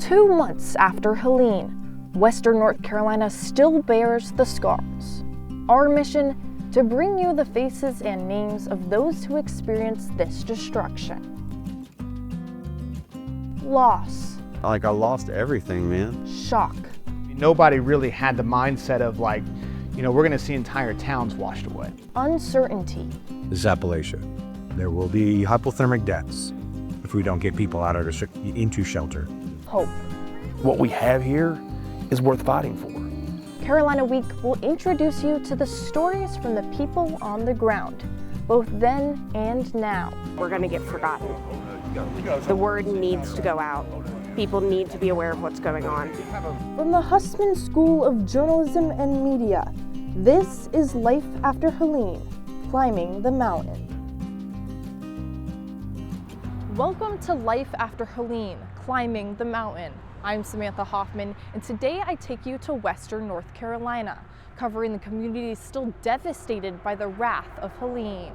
2 months after Helene, Western North Carolina still bears the scars. Our mission: to bring you the faces and names of those who experienced this destruction. Loss. I lost everything, man. Shock. Nobody really had the mindset of we're gonna see entire towns washed away. Uncertainty. This is Appalachia. There will be hypothermic deaths if we don't get people out into shelter. Hope. What we have here is worth fighting for. Carolina Week will introduce you to the stories from the people on the ground, both then and now. We're going to get forgotten. The word needs to go out. People need to be aware of what's going on. From the Hussman School of Journalism and Media, this is Life After Helene, Climbing the Mountain. Welcome to Life After Helene, Climbing the Mountain. I'm Samantha Hoffman, and today I take you to Western North Carolina, covering the communities still devastated by the wrath of Helene.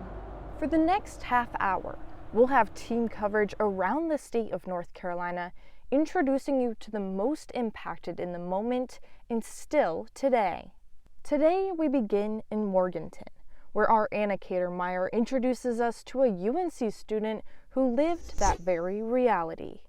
For the next half hour, we'll have team coverage around the state of North Carolina, introducing you to the most impacted in the moment and still today. Today we begin in Morganton, where our Anna Catermeyer introduces us to a UNC student who lived that very reality.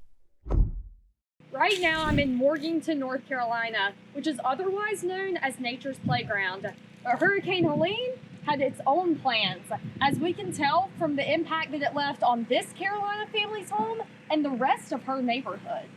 Right now I'm in Morganton, North Carolina, which is otherwise known as Nature's Playground. But Hurricane Helene had its own plans, as we can tell from the impact that it left on this Carolina family's home and the rest of her neighborhood.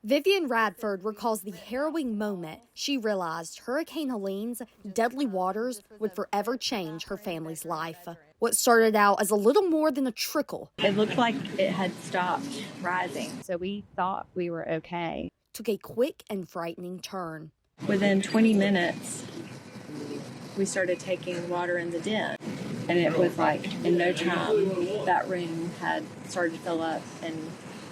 Vivian Radford recalls the harrowing moment she realized Hurricane Helene's deadly waters would forever change her family's life. What started out as a little more than a trickle. It looked like it had stopped rising, so we thought we were okay. Took a quick and frightening turn. Within 20 minutes, we started taking water in the den, and it was like in no time that room had started to fill up and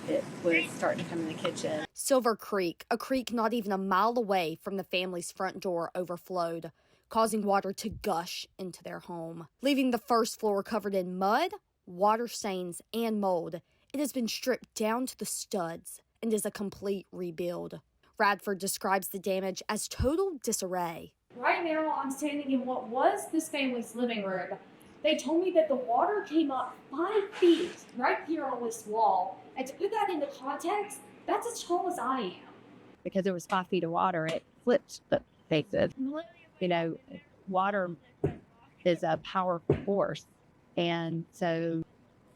it was starting to come in the kitchen. Silver Creek, a creek not even a mile away from the family's front door, overflowed, causing water to gush into their home. Leaving the first floor covered in mud, water stains, and mold, it has been stripped down to the studs and is a complete rebuild. Radford describes the damage as total disarray. Right now I'm standing in what was this family's living room. They told me that the water came up 5 feet right here on this wall. And to put that into context, that's as tall as I am. Because there was 5 feet of water, it flipped the faces. Water is a powerful force. And so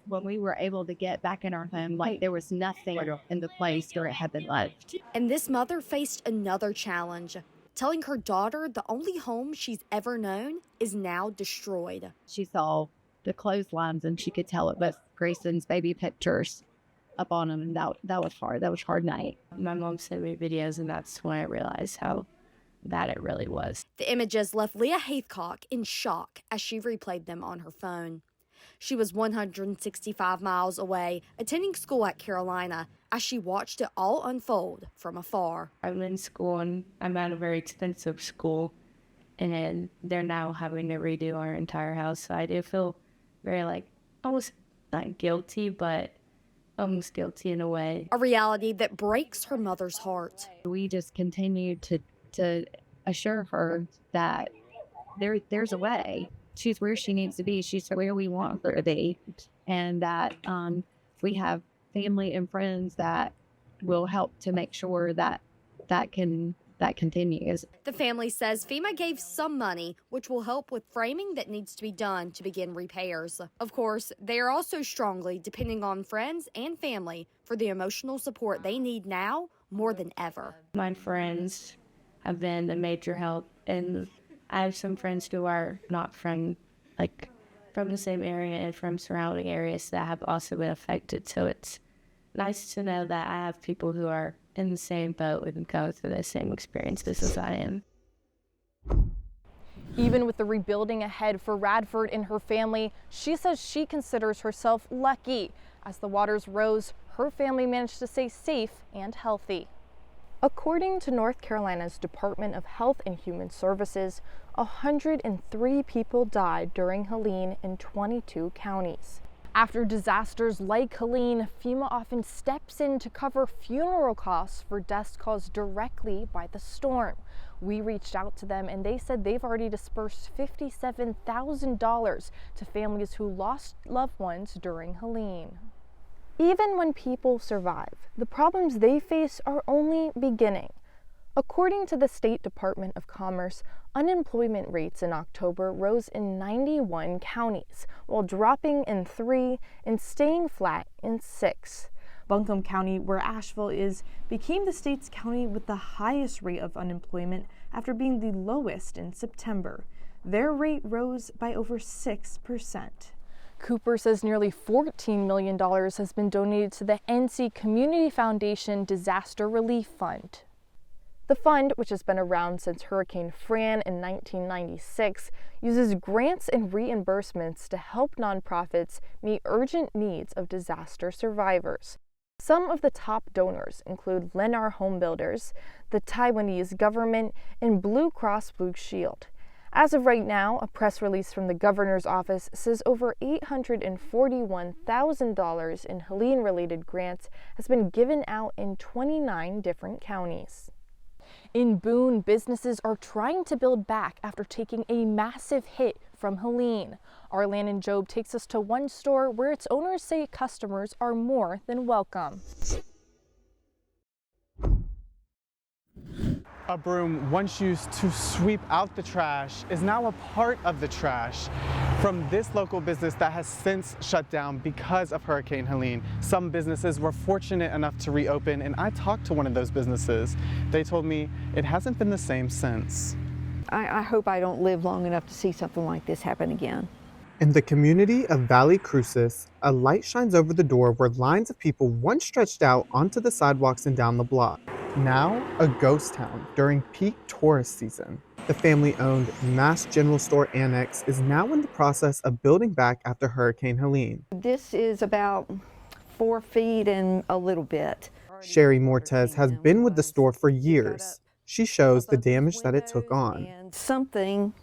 when we were able to get back in our home, there was nothing in the place where it had been left. And this mother faced another challenge, telling her daughter the only home she's ever known is now destroyed. She saw the clotheslines and she could tell it was Grayson's baby pictures up on them, and that was hard. That was a hard night. My mom sent me videos, and that's when I realized how bad it really was. The images left Leah Haithcock in shock as she replayed them on her phone. She was 165 miles away, attending school at Carolina, as she watched it all unfold from afar. I'm in school, and I'm at a very expensive school, and they're now having to redo our entire house. So I do feel very, almost not guilty, but almost guilty in a way. A reality that breaks her mother's heart. We just continue to assure her that there's a way. She's where she needs to be. She's where we want her to be. And that we have family and friends that will help to make sure that continues. The family says FEMA gave some money, which will help with framing that needs to be done to begin repairs. Of course, they are also strongly depending on friends and family for the emotional support they need now more than ever. My friends have been a major help, and I have some friends who are not from the same area and from surrounding areas that have also been affected. So it's nice to know that I have people who are in the same boat and go through the same experiences as I am. Even with the rebuilding ahead for Radford and her family, she says she considers herself lucky. As the waters rose, her family managed to stay safe and healthy. According to North Carolina's Department of Health and Human Services, 103 people died during Helene in 22 counties. After disasters like Helene, FEMA often steps in to cover funeral costs for deaths caused directly by the storm. We reached out to them and they said they've already dispersed $57,000 to families who lost loved ones during Helene. Even when people survive, the problems they face are only beginning. According to the State Department of Commerce, unemployment rates in October rose in 91 counties, while dropping in 3 and staying flat in 6. Buncombe County, where Asheville is, became the state's county with the highest rate of unemployment after being the lowest in September. Their rate rose by over 6%. Cooper says nearly $14 million has been donated to the NC Community Foundation Disaster Relief Fund. The fund, which has been around since Hurricane Fran in 1996, uses grants and reimbursements to help nonprofits meet urgent needs of disaster survivors. Some of the top donors include Lennar Home Builders, the Taiwanese government, and Blue Cross Blue Shield. As of right now, a press release from the governor's office says over $841,000 in Helene-related grants has been given out in 29 different counties. In Boone, businesses are trying to build back after taking a massive hit from Helene. Our Landon Job takes us to one store where its owners say customers are more than welcome. A broom once used to sweep out the trash is now a part of the trash from this local business that has since shut down because of Hurricane Helene. Some businesses were fortunate enough to reopen, and I talked to one of those businesses. They told me it hasn't been the same since. I hope I don't live long enough to see something like this happen again. In the community of Valley Crucis, a light shines over the door where lines of people once stretched out onto the sidewalks and down the block. Now a ghost town during peak tourist season. The family-owned Mass General Store Annex is now in the process of building back after Hurricane Helene. This is about 4 feet and a little bit. Sherry Mortez has been with the store for years. She shows the damage that it took on. And something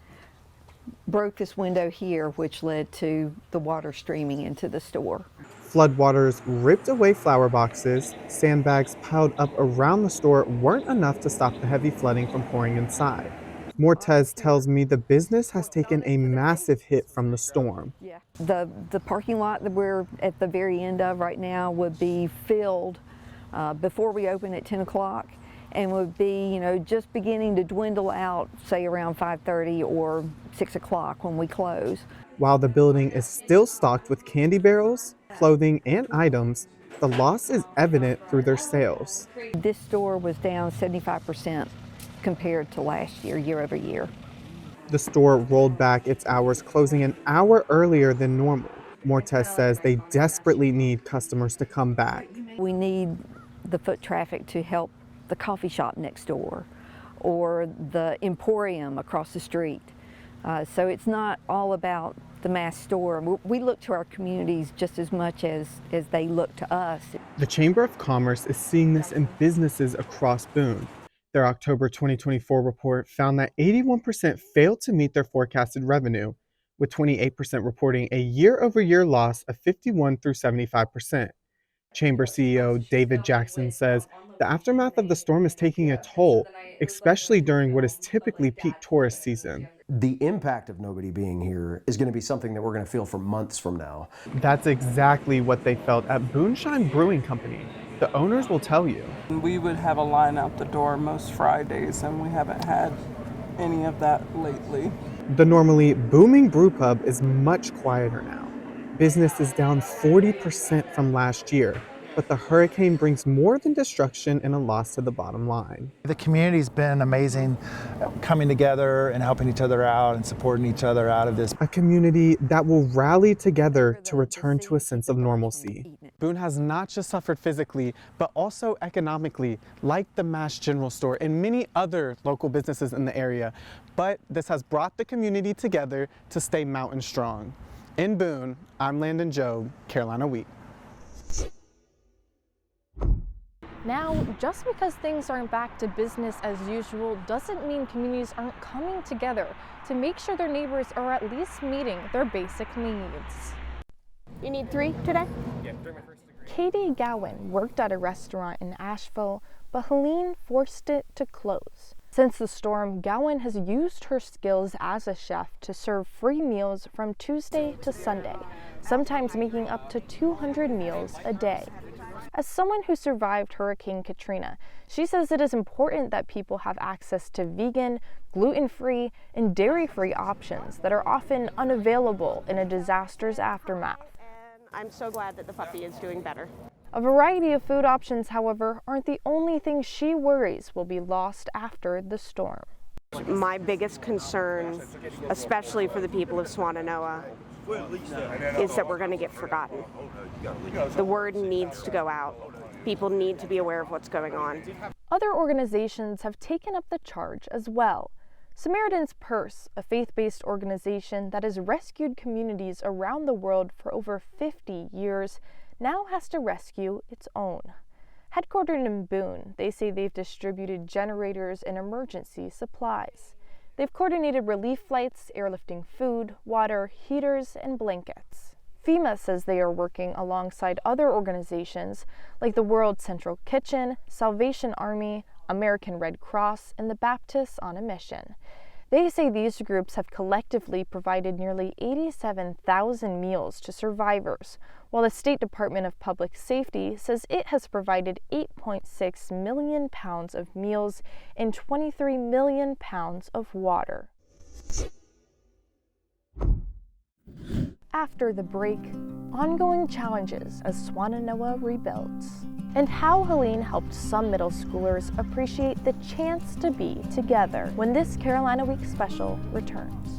broke this window here, which led to the water streaming into the store. Floodwaters ripped away flower boxes. Sandbags piled up around the store weren't enough to stop the heavy flooding from pouring inside. Mortez tells me the business has taken a massive hit from the storm. The parking lot that we're at the very end of right now would be filled before we open at 10 o'clock and would be, just beginning to dwindle out, say around 5:30 or 6 o'clock when we close. While the building is still stocked with candy barrels, clothing, and items, the loss is evident through their sales. This store was down 75% compared to last year, year over year. The store rolled back its hours, closing an hour earlier than normal. Mortez says they desperately need customers to come back. We need the foot traffic to help the coffee shop next door or the Emporium across the street. So it's not all about the mass store. We look to our communities just as much as they look to us. The Chamber of Commerce is seeing this in businesses across Boone. Their October 2024 report found that 81% failed to meet their forecasted revenue, with 28% reporting a year-over-year loss of 51 through 75%. Chamber CEO David Jackson says the aftermath of the storm is taking a toll, especially during what is typically peak tourist season. The impact of nobody being here is going to be something that we're going to feel for months from now. That's exactly what they felt at Booneshine Brewing Company. The owners will tell you. We would have a line out the door most Fridays, and we haven't had any of that lately. The normally booming brew pub is much quieter now. Business is down 40% from last year, but the hurricane brings more than destruction and a loss to the bottom line. The community's been amazing, coming together and helping each other out and supporting each other out of this. A community that will rally together to return to a sense of normalcy. Boone has not just suffered physically, but also economically, like the Mass General Store and many other local businesses in the area. But this has brought the community together to stay mountain strong. In Boone, I'm Landon Job, Carolina Week. Now, just because things aren't back to business as usual doesn't mean communities aren't coming together to make sure their neighbors are at least meeting their basic needs. You need 3 today? Katie Gowan worked at a restaurant in Asheville, but Helene forced it to close. Since the storm, Gowan has used her skills as a chef to serve free meals from Tuesday to Sunday, sometimes making up to 200 meals a day. As someone who survived Hurricane Katrina, she says it is important that people have access to vegan, gluten-free, and dairy-free options that are often unavailable in a disaster's aftermath. I'm so glad that the puppy is doing better. A variety of food options, however, aren't the only things she worries will be lost after the storm. My biggest concern, especially for the people of Swannanoa, is that we're going to get forgotten. The word needs to go out. People need to be aware of what's going on. Other organizations have taken up the charge as well. Samaritan's Purse, a faith-based organization that has rescued communities around the world for over 50 years, now has to rescue its own. Headquartered in Boone, they say they've distributed generators and emergency supplies. They've coordinated relief flights, airlifting food, water, heaters, and blankets. FEMA says they are working alongside other organizations like the World Central Kitchen, Salvation Army, American Red Cross, and the Baptists on a Mission. They say these groups have collectively provided nearly 87,000 meals to survivors, while the State Department of Public Safety says it has provided 8.6 million pounds of meals and 23 million pounds of water. After the break, ongoing challenges as Swannanoa rebuilds, and how Helene helped some middle schoolers appreciate the chance to be together when this Carolina Week special returns.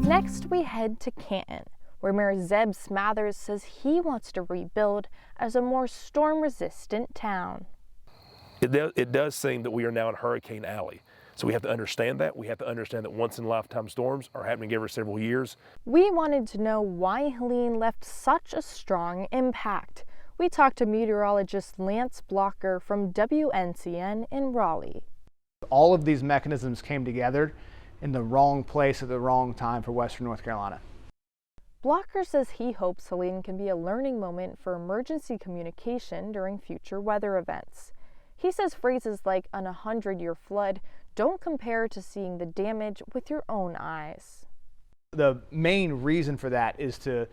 Next, we head to Canton, where Mayor Zeb Smathers says he wants to rebuild as a more storm-resistant town. It does seem that we are now in Hurricane Alley. So we have to understand that. We have to understand that once-in-a-lifetime storms are happening every several years. We wanted to know why Helene left such a strong impact. We talked to meteorologist Lance Blocker from WNCN in Raleigh. All of these mechanisms came together in the wrong place at the wrong time for Western North Carolina. Blocker says he hopes Helene can be a learning moment for emergency communication during future weather events. He says phrases like an 100-year flood don't compare to seeing the damage with your own eyes. The main reason for that is to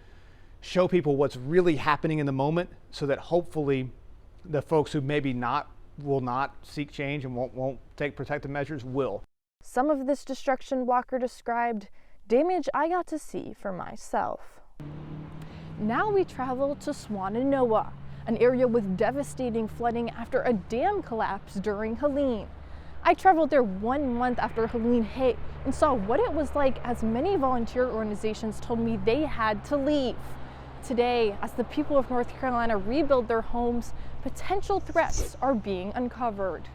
show people what's really happening in the moment so that hopefully the folks who maybe will not seek change and won't take protective measures will. Some of this destruction Blocker described damage I got to see for myself. Now we travel to Swannanoa, an area with devastating flooding after a dam collapse during Helene. I traveled there 1 month after Helene hit and saw what it was like as many volunteer organizations told me they had to leave. Today, as the people of North Carolina rebuild their homes, potential threats are being uncovered.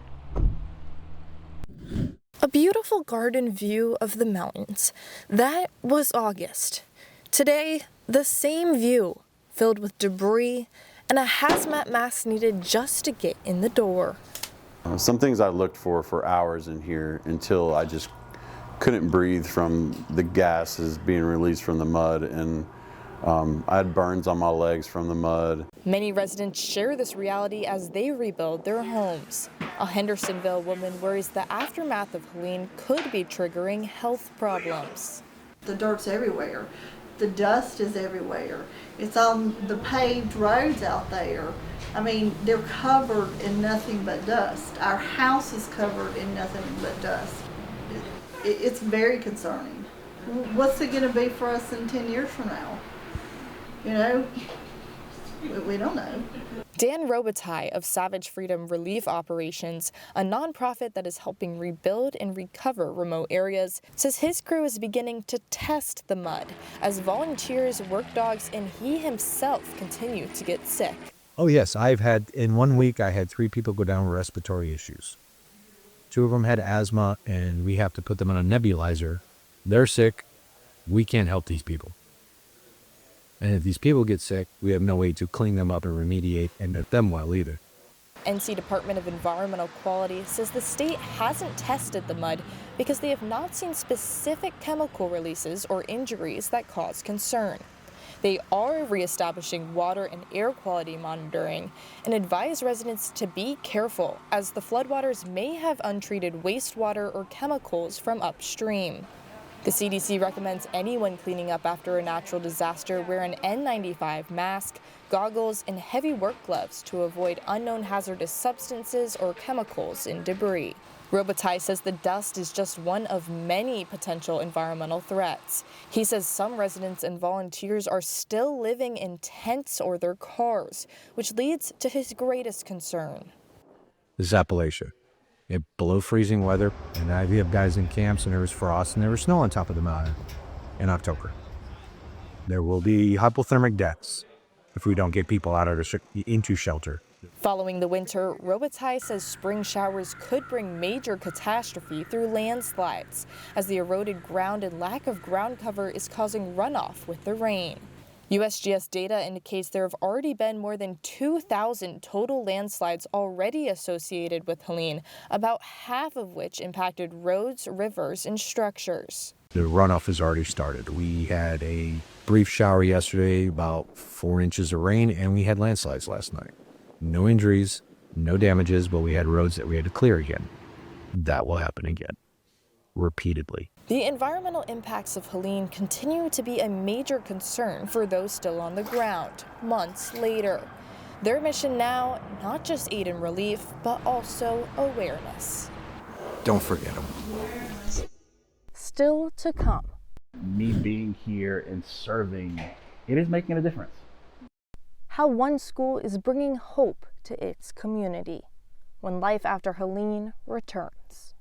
A beautiful garden view of the mountains. That was August. Today, the same view, filled with debris and a hazmat mask needed just to get in the door. Some things I looked for hours in here until I just couldn't breathe from the gases being released from the mud, and I had burns on my legs from the mud. Many residents share this reality as they rebuild their homes. A Hendersonville woman worries the aftermath of Helene could be triggering health problems. The dirt's everywhere. The dust is everywhere. It's on the paved roads out there. I mean, they're covered in nothing but dust. Our house is covered in nothing but dust. It's very concerning. What's it going to be for us in 10 years from now? You know, we don't know. Dan Robitaille of Savage Freedom Relief Operations, a nonprofit that is helping rebuild and recover remote areas, says his crew is beginning to test the mud as volunteers, work dogs, and he himself continue to get sick. Oh yes, in 1 week, I had 3 people go down with respiratory issues. 2 of them had asthma, and we have to put them on a nebulizer. They're sick. We can't help these people. And if these people get sick, we have no way to clean them up and remediate and make them well either. NC Department of Environmental Quality says the state hasn't tested the mud because they have not seen specific chemical releases or injuries that cause concern. They are reestablishing water and air quality monitoring and advise residents to be careful as the floodwaters may have untreated wastewater or chemicals from upstream. The CDC recommends anyone cleaning up after a natural disaster wear an N95 mask, goggles, and heavy work gloves to avoid unknown hazardous substances or chemicals in debris. Robitaille says the dust is just one of many potential environmental threats. He says some residents and volunteers are still living in tents or their cars, which leads to his greatest concern. This is Appalachia. It below freezing weather, and we have guys in camps, and there was frost, and there was snow on top of the mountain in October. There will be hypothermic deaths if we don't get people out of into shelter. Following the winter, Robitaille says spring showers could bring major catastrophe through landslides, as the eroded ground and lack of ground cover is causing runoff with the rain. USGS data indicates there have already been more than 2,000 total landslides already associated with Helene, about half of which impacted roads, rivers, and structures. The runoff has already started. We had a brief shower yesterday, about 4 inches of rain, and we had landslides last night. No injuries, no damages, but we had roads that we had to clear again. That will happen again, repeatedly. The environmental impacts of Helene continue to be a major concern for those still on the ground, months later. Their mission now, not just aid and relief, but also awareness. Don't forget them. Still to come. Me being here and serving, it is making a difference. How one school is bringing hope to its community when Life After Helene returns.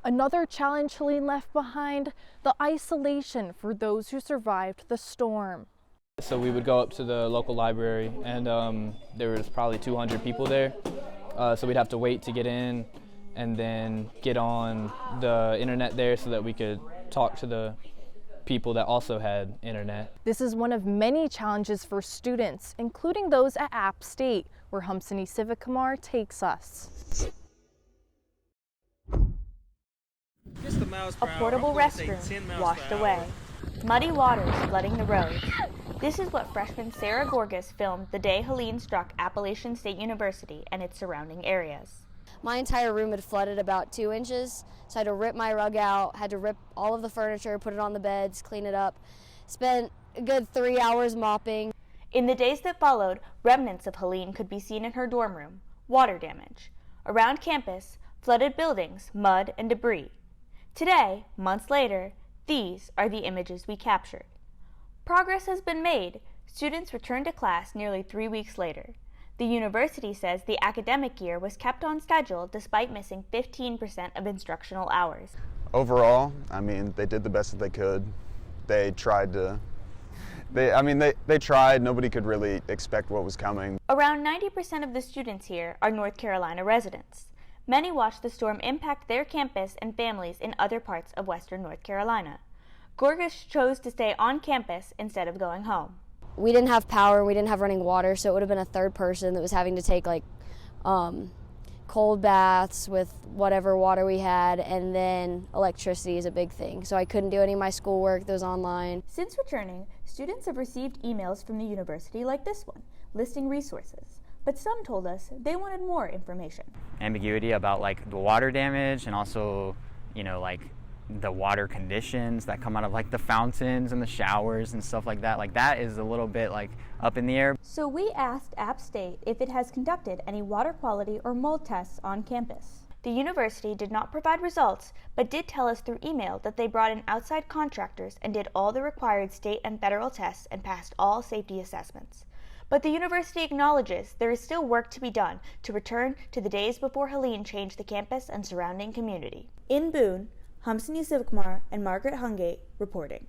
Another challenge Helene left behind, the isolation for those who survived the storm. So we would go up to the local library, and there was probably 200 people there. So we'd have to wait to get in and then get on the internet there so that we could talk to the people that also had internet. This is one of many challenges for students, including those at App State, where Humsini Civic Kamar takes us. A portable restroom washed away. Muddy waters flooding the roads. This is what freshman Sarah Gorgas filmed the day Helene struck Appalachian State University and its surrounding areas. My entire room had flooded about 2 inches, so I had to rip my rug out, had to rip all of the furniture, put it on the beds, clean it up. Spent a good 3 hours mopping. In the days that followed, remnants of Helene could be seen in her dorm room. Water damage. Around campus, flooded buildings, mud, and debris. Today, months later, these are the images we captured. Progress has been made. Students returned to class nearly 3 weeks later. The university says the academic year was kept on schedule despite missing 15% of instructional hours. Overall, I mean, they did the best that they could. They tried to, they tried. Nobody could really expect what was coming. Around 90% of the students here are North Carolina residents. Many watched the storm impact their campus and families in other parts of western North Carolina. Gorgas chose to stay on campus instead of going home. We didn't have power, we didn't have running water, so it would have been a third person that was having to take cold baths with whatever water we had, and then electricity is a big thing. So I couldn't do any of my schoolwork that was online. Since returning, students have received emails from the university like this one, listing resources. But some told us they wanted more information. Ambiguity about the water damage and also, the water conditions that come out of the fountains and the showers and stuff like that. That is a little bit up in the air. So we asked App State if it has conducted any water quality or mold tests on campus. The university did not provide results, but did tell us through email that they brought in outside contractors and did all the required state and federal tests and passed all safety assessments. But the university acknowledges there is still work to be done to return to the days before Helene changed the campus and surrounding community. In Boone, Hamsini Sivkumar and Margaret Hungate reporting.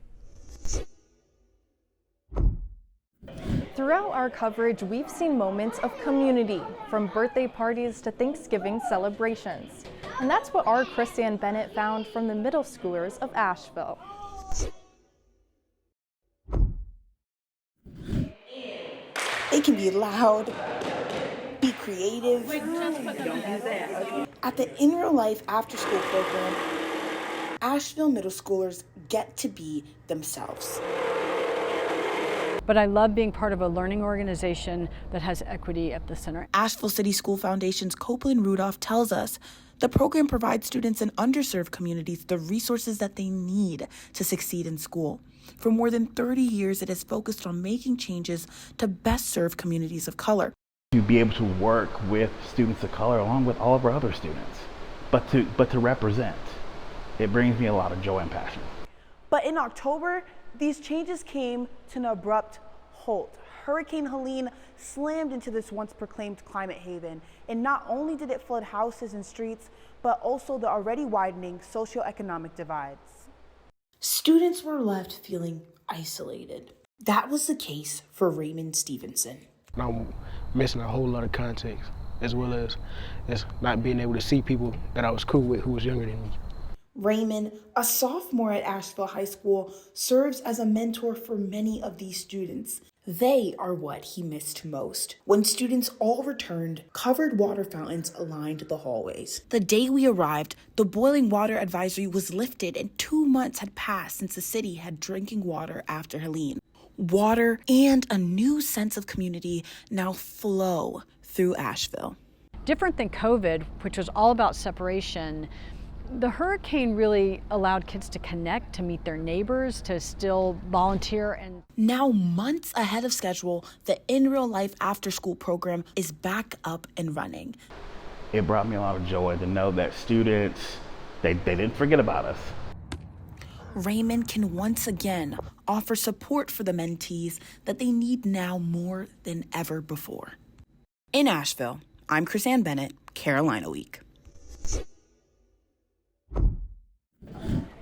Throughout our coverage, we've seen moments of community, from birthday parties to Thanksgiving celebrations. And that's what our Chrisanne Bennett found from the middle schoolers of Asheville. It can be loud, be creative. At the In Real Life After School program, Asheville middle schoolers get to be themselves. But I love being part of a learning organization that has equity at the center. Asheville City School Foundation's Copeland Rudolph tells us the program provides students in underserved communities the resources that they need to succeed in school. For more than 30 years, it has focused on making changes to best serve communities of color. To be able to work with students of color along with all of our other students, but to represent, it brings me a lot of joy and passion. But in October, these changes came to an abrupt halt. Hurricane Helene slammed into this once proclaimed climate haven, and not only did it flood houses and streets, but also the already widening socioeconomic divides. Students were left feeling isolated. That was the case for Raymond Stevenson. I'm missing a whole lot of context, as well as not being able to see people that I was cool with who was younger than me. Raymond, a sophomore at Asheville High School, serves as a mentor for many of these students. They are what he missed most. When students all returned, covered water fountains lined the hallways. The day we arrived, the boiling water advisory was lifted and 2 months had passed since the city had drinking water after Helene. Water and a new sense of community now flow through Asheville. Different than COVID, which was all about separation, the hurricane really allowed kids to connect, to meet their neighbors, to still volunteer. And now, months ahead of schedule, the In Real Life After School program is back up and running. It brought me a lot of joy to know that students, they didn't forget about us. Raymond can once again offer support for the mentees that they need now more than ever before. In Asheville, I'm Chrisanne Bennett, Carolina Week.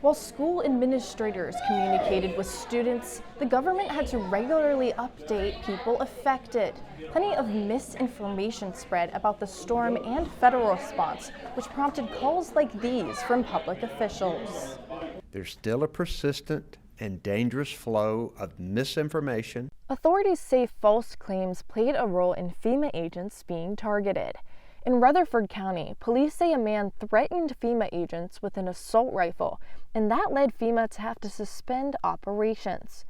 While school administrators communicated with students, the government had to regularly update people affected. Plenty of misinformation spread about the storm and federal response, which prompted calls like these from public officials. There's still a persistent and dangerous flow of misinformation. Authorities say false claims played a role in FEMA agents being targeted. In Rutherford County, police say a man threatened FEMA agents with an assault rifle, and that led FEMA to have to suspend operations.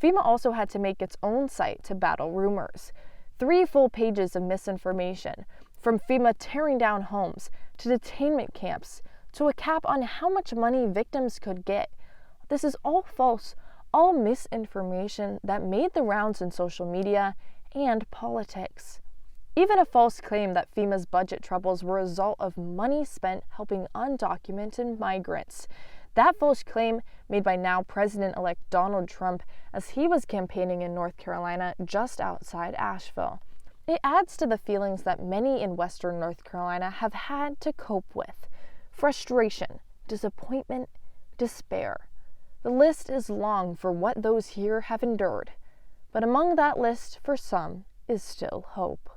FEMA also had to make its own site to battle rumors. 3 full pages of misinformation, from FEMA tearing down homes, to detainment camps, to a cap on how much money victims could get. This is all false, all misinformation that made the rounds in social media and politics. Even a false claim that FEMA's budget troubles were a result of money spent helping undocumented migrants. That false claim made by now President-elect Donald Trump as he was campaigning in North Carolina just outside Asheville. It adds to the feelings that many in Western North Carolina have had to cope with: frustration, disappointment, despair. The list is long for what those here have endured, but among that list, for some, is still hope.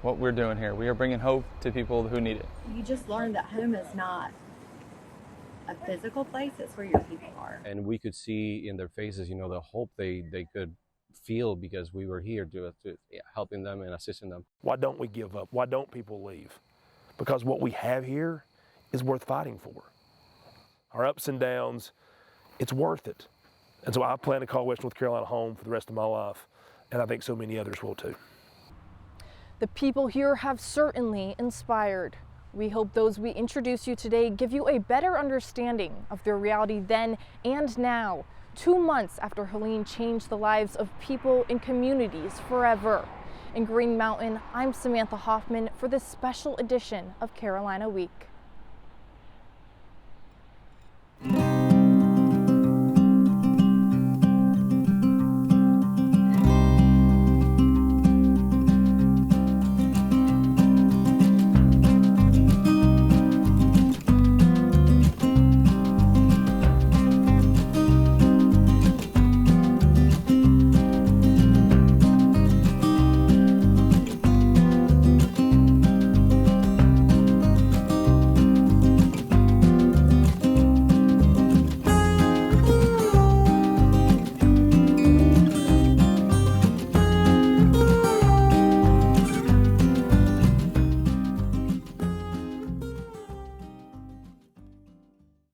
What we're doing here, we are bringing hope to people who need it. You just learned that home is not a physical place, it's where your people are. And we could see in their faces, the hope they could feel because we were here to helping them and assisting them. Why don't we give up? Why don't people leave? Because what we have here is worth fighting for. Our ups and downs, it's worth it. And so I plan to call West North Carolina home for the rest of my life, and I think so many others will too. The people here have certainly inspired. We hope those we introduce you today give you a better understanding of their reality then and now, 2 months after Helene changed the lives of people and communities forever. In Green Mountain, I'm Samantha Hoffman for this special edition of Carolina Week.